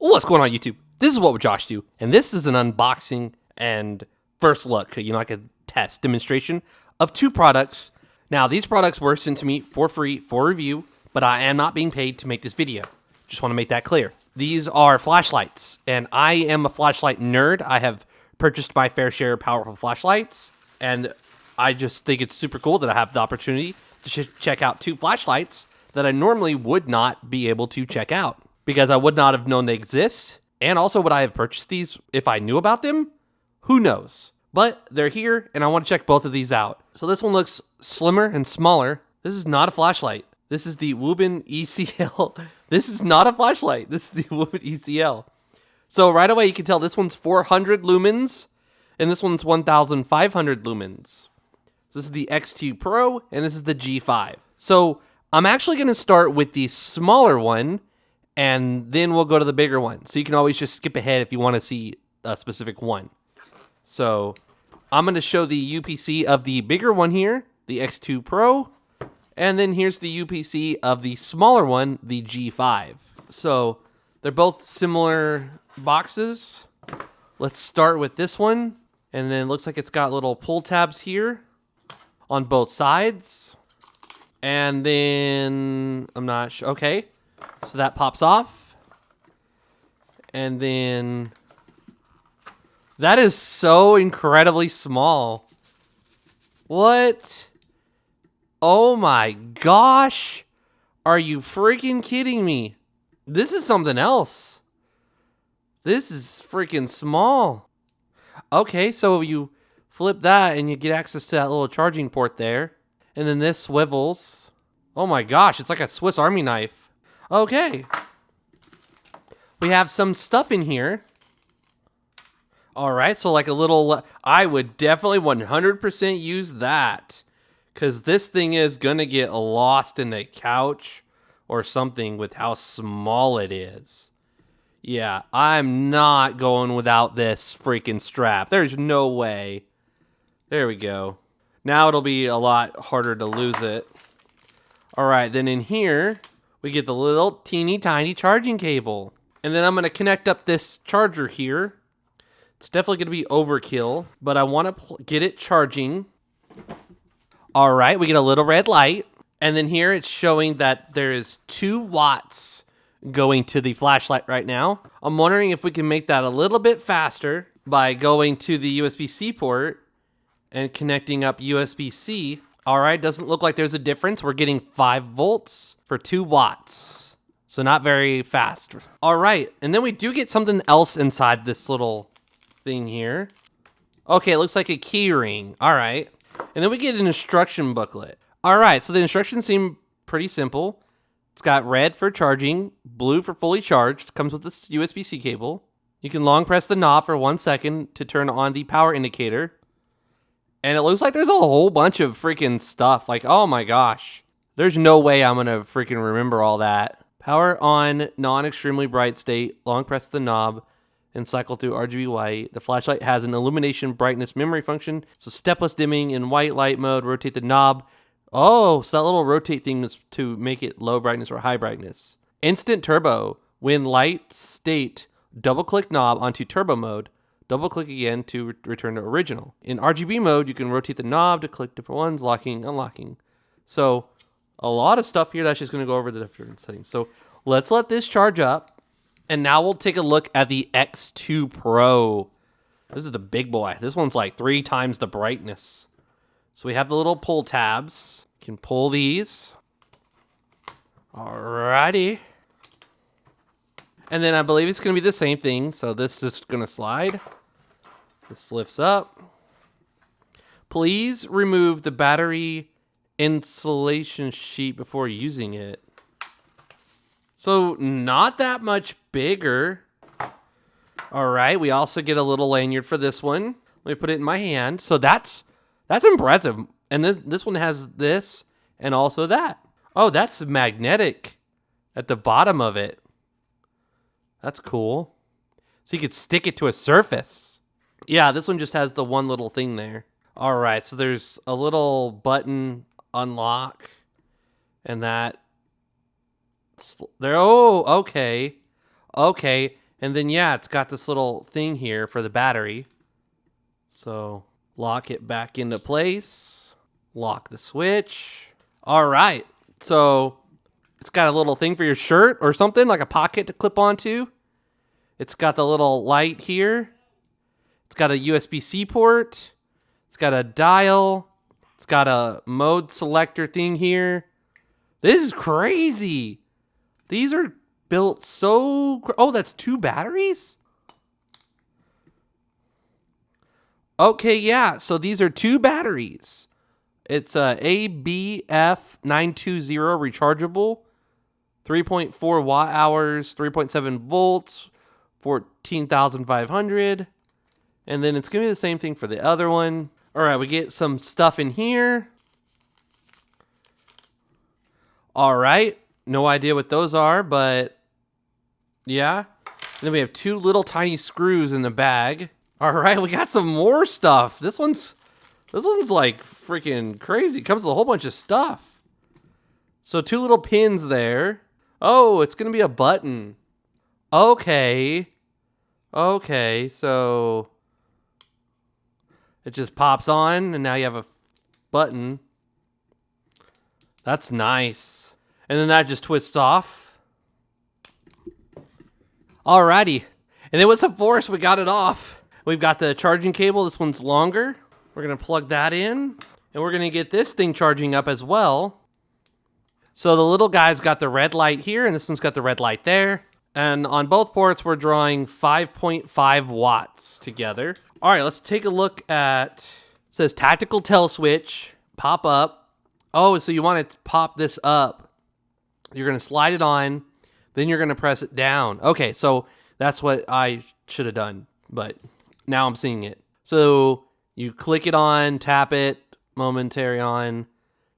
What's going on, YouTube? This is What Would Josh Do, and this is an unboxing and first look, like a test demonstration of two products. Now, these products were sent to me for free for review, but I am not being paid to make this video. Just want to make that clear. These are flashlights, and I am a flashlight nerd. I have purchased my fair share of powerful flashlights, and I just think it's super cool that I have the opportunity to check out two flashlights that I normally would not be able to check out, because I would not have known they exist. And also, would I have purchased these if I knew about them? Who knows? But they're here, and I want to check both of these out. So this one looks slimmer and smaller. This is not a flashlight. This is the Wuben ECL. This is not a flashlight. This is the Wuben ECL. So right away, you can tell this one's 400 lumens, and this one's 1,500 lumens. This is the X2 Pro, and this is the G5. So I'm actually going to start with the smaller one, and then we'll go to the bigger one. So you can always just skip ahead if you want to see a specific one. So I'm going to show the UPC of the bigger one here, the X2 Pro, and then here's the UPC of the smaller one, the G5. So they're both similar boxes. Let's start with this one, and then it looks like it's got little pull tabs here on both sides. And then I'm not sure. Okay. So that pops off. And then that is so incredibly small. What? Oh my gosh. Are you freaking kidding me? This is something else. This is freaking small. Okay, so you flip that and you get access to that little charging port there. And then this swivels. Oh my gosh, it's like a Swiss Army knife. Okay. We have some stuff in here. All right, so like a little, I would definitely 100% use that, because this thing is going to get lost in the couch or something with how small it is. Yeah, I'm not going without this freaking strap. There's no way. There we go. Now it'll be a lot harder to lose it. All right, then in here, we get the little teeny tiny charging cable. And then I'm going to connect up this charger here. It's definitely going to be overkill, but I want to get it charging. All right, we get a little red light. And then here it's showing that there is 2 watts going to the flashlight right now. I'm wondering if we can make that a little bit faster by going to the USB-C port and connecting up USB-C. All right, doesn't look like there's a difference. We're getting 5 volts for 2 watts. So not very fast. All right, and then we do get something else inside this little thing here. Okay, it looks like a key ring. All right. And then we get an instruction booklet. All right, so the instructions seem pretty simple. It's got red for charging, blue for fully charged. Comes with this USB-C cable. You can long press the knob for 1 second to turn on the power indicator. And it looks like there's a whole bunch of freaking stuff. Like, oh my gosh. There's no way I'm going to freaking remember all that. Power on non-extremely bright state. Long press the knob and cycle through RGB white. The flashlight has an illumination brightness memory function. So stepless dimming in white light mode. Rotate the knob. Oh, so that little rotate thing is to make it low brightness or high brightness. Instant turbo. When light state, double click knob onto turbo mode. Double click again to return to original. In RGB mode, you can rotate the knob to click different ones, locking, unlocking. So a lot of stuff here that's just going to go over the different settings. So let's let this charge up. And now we'll take a look at the X2 Pro. This is the big boy. This one's like 3 times the brightness. So we have the little pull tabs. You can pull these. Alrighty. And then I believe it's going to be the same thing. So this is going to slide. This lifts up. Please remove the battery insulation sheet before using it. So not that much bigger. All right. We also get a little lanyard for this one. Let me put it in my hand. So that's impressive. And this one has this and also that. Oh, that's magnetic at the bottom of it. That's cool. So you could stick it to a surface. Yeah, this one just has the one little thing there. All right, so there's a little button unlock, and that there. Oh, okay, And then, yeah, it's got this little thing here for the battery. So lock it back into place. Lock the switch. All right. So it's got a little thing for your shirt or something, like a pocket to clip onto. It's got the little light here. It's got a USB-C port. It's got a dial. It's got a mode selector thing here. This is crazy. These are built so... Oh, that's 2 batteries? Okay, yeah. So these are 2 batteries. It's a ABF920 rechargeable. 3.4 watt hours, 3.7 volts, 14,500. And then it's going to be the same thing for the other one. All right, we get some stuff in here. All right. No idea what those are, but yeah. And then we have 2 little tiny screws in the bag. All right, we got some more stuff. This one's like freaking crazy. It comes with a whole bunch of stuff. So 2 little pins there. Oh, it's going to be a button. Okay. Okay, so it just pops on, and now you have a button. That's nice. And then that just twists off. Alrighty. And it was a force. We got it off. We've got the charging cable. This one's longer. We're going to plug that in. And we're going to get this thing charging up as well. So the little guy's got the red light here, and this one's got the red light there. And on both ports, we're drawing 5.5 watts together. All right, let's take a look at, it says tactical tell switch, pop up. Oh, so you want to pop this up. You're going to slide it on, then you're going to press it down. Okay, so that's what I should have done, but now I'm seeing it. So you click it on, tap it, momentary on.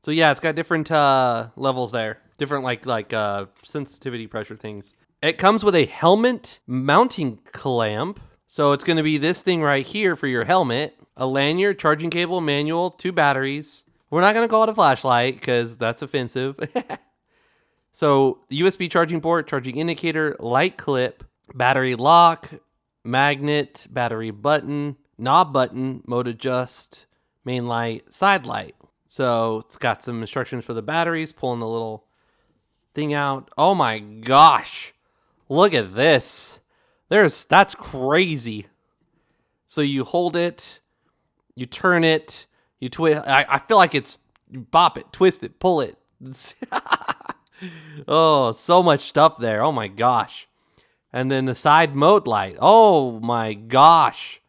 So yeah, it's got different levels there. Different like sensitivity pressure things. It comes with a helmet mounting clamp. So it's going to be this thing right here for your helmet. A lanyard, charging cable, manual, 2 batteries. We're not going to call it a flashlight because that's offensive. So USB charging port, charging indicator, light clip, battery lock, magnet, battery button, knob button, mode adjust, main light, side light. So it's got some instructions for the batteries, pulling the little thing out. Oh my gosh. Look at this. That's crazy. So you hold it, you turn it, you twist. I feel like you bop it, twist it, pull it. Oh, so much stuff there. Oh my gosh. And then the side mode light. Oh my gosh.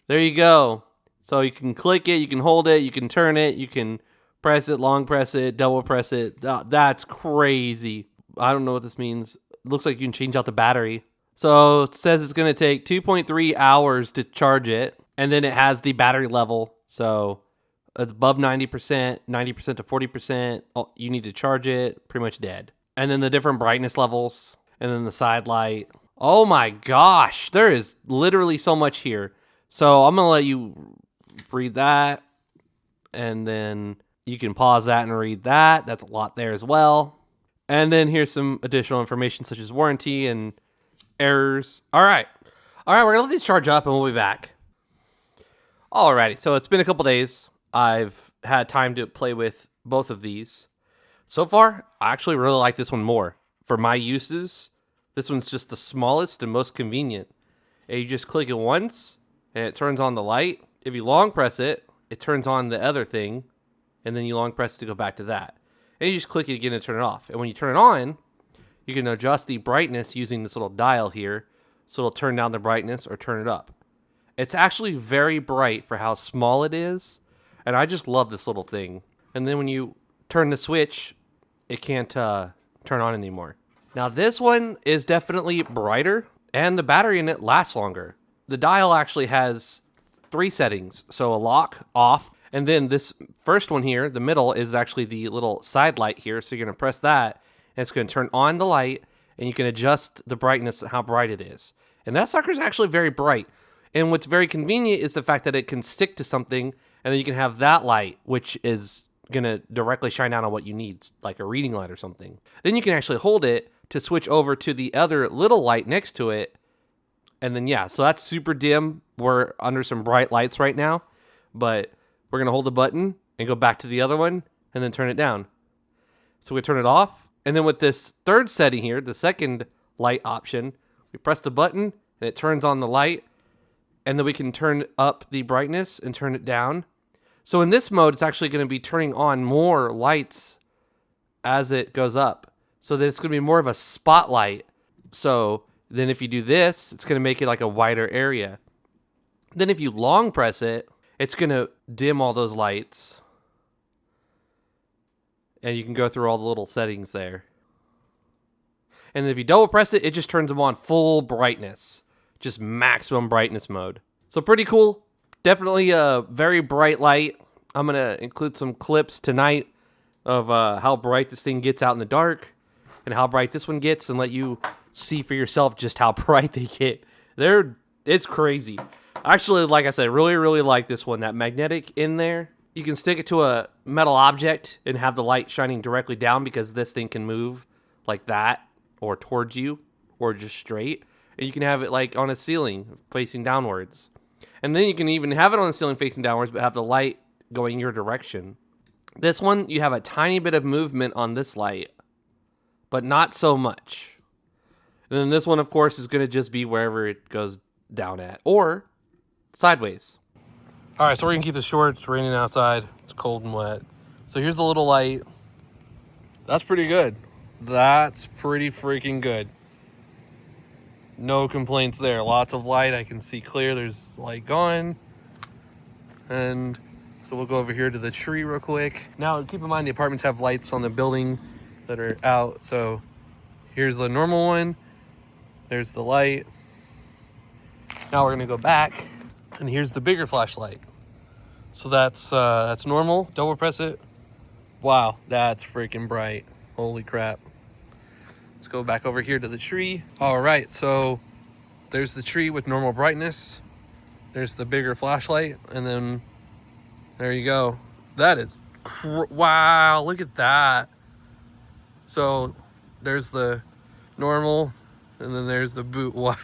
There you go. So you can click it, you can hold it, you can turn it, you can press it, long press it, double press it. That's crazy. I don't know what this means. It looks like you can change out the battery. So it says it's going to take 2.3 hours to charge it. And then it has the battery level. So it's above 90%, 90% to 40%. Oh, you need to charge it, pretty much dead. And then the different brightness levels. And then the side light. Oh my gosh. There is literally so much here. So I'm going to let you read that. And then you can pause that and read that. That's a lot there as well. And then here's some additional information such as warranty and errors. All right, we're going to let these charge up and we'll be back. Alrighty, so it's been a couple days. I've had time to play with both of these. So far, I actually really like this one more. For my uses, this one's just the smallest and most convenient. And you just click it once and it turns on the light. If you long press it, it turns on the other thing. And then you long press to go back to that. And you just click it again and turn it off. And when you turn it on, you can adjust the brightness using this little dial here. So it'll turn down the brightness or turn it up. It's actually very bright for how small it is. And I just love this little thing. And then when you turn the switch, it can't turn on anymore. Now this one is definitely brighter and the battery in it lasts longer. The dial actually has 3 settings. So a lock, off, and then this first one here, the middle, is actually the little side light here. So you're going to press that, and it's going to turn on the light, and you can adjust the brightness, how bright it is. And that sucker's actually very bright. And what's very convenient is the fact that it can stick to something, and then you can have that light, which is going to directly shine out on what you need, like a reading light or something. Then you can actually hold it to switch over to the other little light next to it, And then, yeah, so that's super dim. We're under some bright lights right now, but we're going to hold the button and go back to the other one and then turn it down. So we turn it off. And then with this third setting here, the second light option, we press the button and it turns on the light. And then we can turn up the brightness and turn it down. So in this mode, it's actually going to be turning on more lights as it goes up. So that it's going to be more of a spotlight. So then if you do this, it's going to make it like a wider area. Then if you long press it, it's going to dim all those lights. And you can go through all the little settings there. And then if you double press it, it just turns them on full brightness. Just maximum brightness mode. So pretty cool. Definitely a very bright light. I'm going to include some clips tonight of how bright this thing gets out in the dark. And how bright this one gets. And let you see for yourself just how bright they get. It's crazy. Actually, like I said, really like this one. That magnetic in there. You can stick it to a metal object and have the light shining directly down because this thing can move like that or towards you or just straight. And you can have it like on a ceiling facing downwards. And then you can even have it on the ceiling facing downwards but have the light going your direction. This one, you have a tiny bit of movement on this light, but not so much. And then this one, of course, is going to just be wherever it goes down at or sideways. All right, so we're going to keep this short. It's raining outside. It's cold and wet. So here's the little light. That's pretty good. That's pretty freaking good. No complaints there. Lots of light. I can see clear. There's light gone. And so we'll go over here to the tree real quick. Now, keep in mind the apartments have lights on the building that are out. So here's the normal one. There's the light. Now we're going to go back. And here's the bigger flashlight. So that's normal. Double press it. Wow, that's freaking bright. Holy crap. Let's go back over here to the tree. All right, so there's the tree with normal brightness. There's the bigger flashlight, and then there you go. That is, wow, look at that. So there's the normal, and then there's the boot. Wow,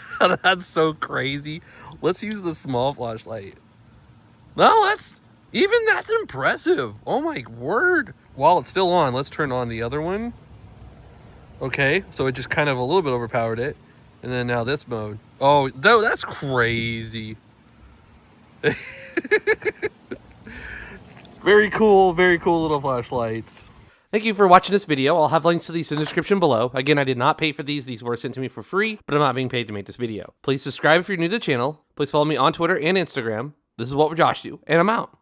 that's so crazy. Let's use the small flashlight. No, that's impressive. Oh my word. While it's still on, let's turn on the other one. Okay, so it just kind of a little bit overpowered it. And then now this mode. Oh, no, that's crazy. Very cool little flashlights. Thank you for watching this video. I'll have links to these in the description below. Again, I did not pay for these. These were sent to me for free, but I'm not being paid to make this video. Please subscribe if you're new to the channel. Please follow me on Twitter and Instagram. This is what Josh do, and I'm out.